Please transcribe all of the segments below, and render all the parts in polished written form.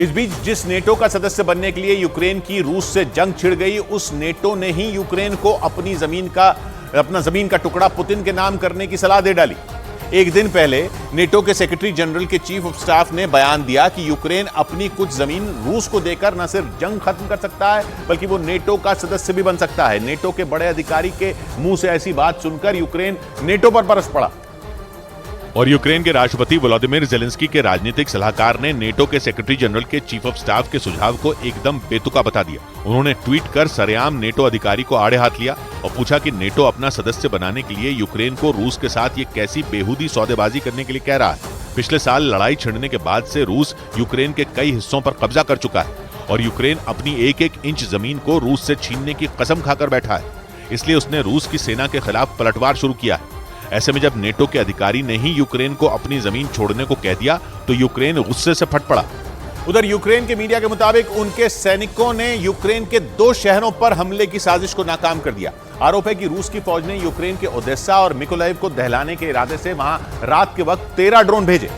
इस बीच जिस नेटो का सदस्य बनने के लिए यूक्रेन की रूस से जंग छिड़ गई, उस नेटो ने ही यूक्रेन को अपना जमीन का टुकड़ा पुतिन के नाम करने की सलाह दे डाली। एक दिन पहले नेटो के सेक्रेटरी जनरल के चीफ ऑफ स्टाफ ने बयान दिया कि यूक्रेन अपनी कुछ जमीन रूस को देकर न सिर्फ जंग खत्म कर सकता है बल्कि वो नेटो का सदस्य भी बन सकता है। नेटो के बड़े अधिकारी के मुंह से ऐसी बात सुनकर यूक्रेन नेटो पर बरस पड़ा। और यूक्रेन के राष्ट्रपति व्लादिमीर ज़ेलेंस्की के राजनीतिक सलाहकार ने नेटो के सेक्रेटरी जनरल के चीफ ऑफ स्टाफ के सुझाव को एकदम बेतुका बता दिया। उन्होंने ट्वीट कर सरेआम नेटो अधिकारी को आड़े हाथ लिया और पूछा कि नेटो अपना सदस्य बनाने के लिए यूक्रेन को रूस के साथ ये कैसी बेहूदी सौदेबाजी करने के लिए कह रहा है। पिछले साल लड़ाई छिड़ने के बाद से रूस यूक्रेन के कई हिस्सों पर कब्जा कर चुका है और यूक्रेन अपनी एक एक इंच जमीन को रूस से छीनने की कसम खाकर बैठा है। इसलिए उसने रूस की सेना के खिलाफ पलटवार शुरू किया है। ऐसे में जब नेटो के अधिकारी ने ही यूक्रेन को अपनी जमीन छोड़ने को कह दिया तो यूक्रेन गुस्से से फट पड़ा। उधर यूक्रेन के मीडिया के मुताबिक उनके सैनिकों ने यूक्रेन के 2 शहरों पर हमले की साजिश को नाकाम कर दिया। आरोप है कि रूस की फौज ने यूक्रेन के ओडेसा और मिकोलाइव को दहलाने के इरादे से वहां रात के वक्त 13 ड्रोन भेजे,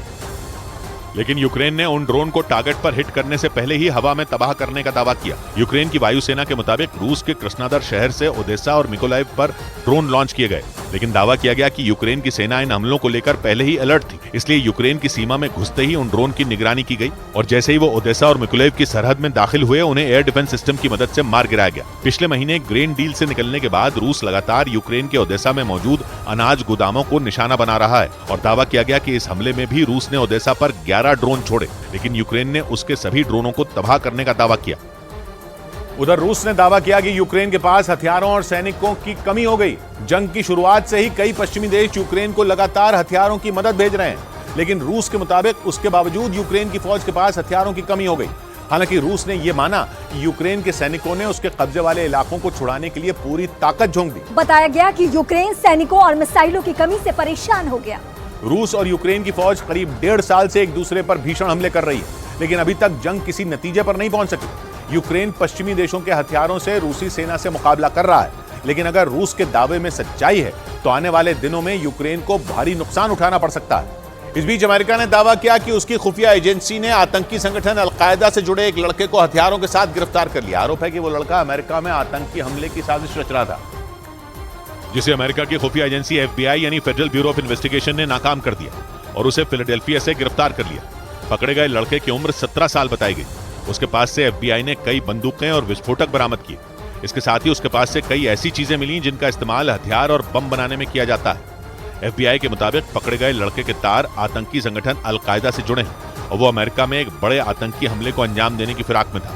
लेकिन यूक्रेन ने उन ड्रोन को टारगेट पर हिट करने से पहले ही हवा में तबाह करने का दावा किया। यूक्रेन की वायुसेना के मुताबिक रूस के कृष्णादर शहर से ओडेसा और मिकोलाइव पर ड्रोन लॉन्च किए गए, लेकिन दावा किया गया कि यूक्रेन की सेना इन हमलों को लेकर पहले ही अलर्ट थी। इसलिए यूक्रेन की सीमा में घुसते ही उन ड्रोन की निगरानी की गई और जैसे ही वो ओडेसा और मिकोलाइव की सरहद में दाखिल हुए उन्हें एयर डिफेंस सिस्टम की मदद से मार गिराया गया। पिछले महीने ग्रेन डील से निकलने के बाद रूस लगातार यूक्रेन के ओडेसा में मौजूद अनाज गोदामों को निशाना बना रहा है और दावा किया गया कि इस हमले में भी रूस ने ओडेसा पर 11 ड्रोन छोड़े, लेकिन यूक्रेन ने उसके सभी ड्रोनों को तबाह करने का दावा किया। उधर रूस ने दावा किया कि यूक्रेन के पास हथियारों और सैनिकों की कमी हो गई। जंग की शुरुआत से ही कई पश्चिमी देश यूक्रेन को लगातार हथियारों की मदद भेज रहे हैं, लेकिन रूस के मुताबिक उसके बावजूद यूक्रेन की फौज के पास हथियारों की कमी हो गई। हालांकि रूस ने यह माना कि यूक्रेन के सैनिकों ने उसके कब्जे वाले इलाकों को छुड़ाने के लिए पूरी ताकत झोंक दी। बताया गया कि यूक्रेन सैनिकों और मिसाइलों की कमी से परेशान हो गया। रूस और यूक्रेन की फौज करीब 1.5 साल से एक दूसरे पर भीषण हमले कर रही है, लेकिन अभी तक जंग किसी नतीजे पर नहीं पहुंच सकी। यूक्रेन पश्चिमी देशों के हथियारों से रूसी सेना से मुकाबला कर रहा है, लेकिन अगर रूस के दावे में सच्चाई है तो आने वाले दिनों में यूक्रेन को भारी नुकसान उठाना पड़ सकता है। इस बीच अमेरिका ने दावा किया कि उसकी खुफिया एजेंसी ने आतंकी संगठन अल-कायदा से जुड़े एक लड़के को हथियारों के साथ गिरफ्तार कर लिया। आरोप है कि वो लड़का अमेरिका में आतंकी हमले की साजिश रच रहा था, जिसे अमेरिका की खुफिया एजेंसी FBI यानी फेडरल ब्यूरो ऑफ इन्वेस्टिगेशन ने नाकाम कर दिया और उसे फिलाडेल्फिया से गिरफ्तार कर लिया। पकड़े गए लड़के की उम्र 17 साल बताई गई। उसके पास से FBI ने कई बंदूकें और विस्फोटक बरामद किए। इसके साथ ही उसके पास से कई ऐसी चीजें मिली जिनका इस्तेमाल हथियार और बम बनाने में किया जाता है। FBI के मुताबिक पकड़े गए लड़के के तार आतंकी संगठन अल-कायदा से जुड़े हैं और वो अमेरिका में एक बड़े आतंकी हमले को अंजाम देने की फिराक में था।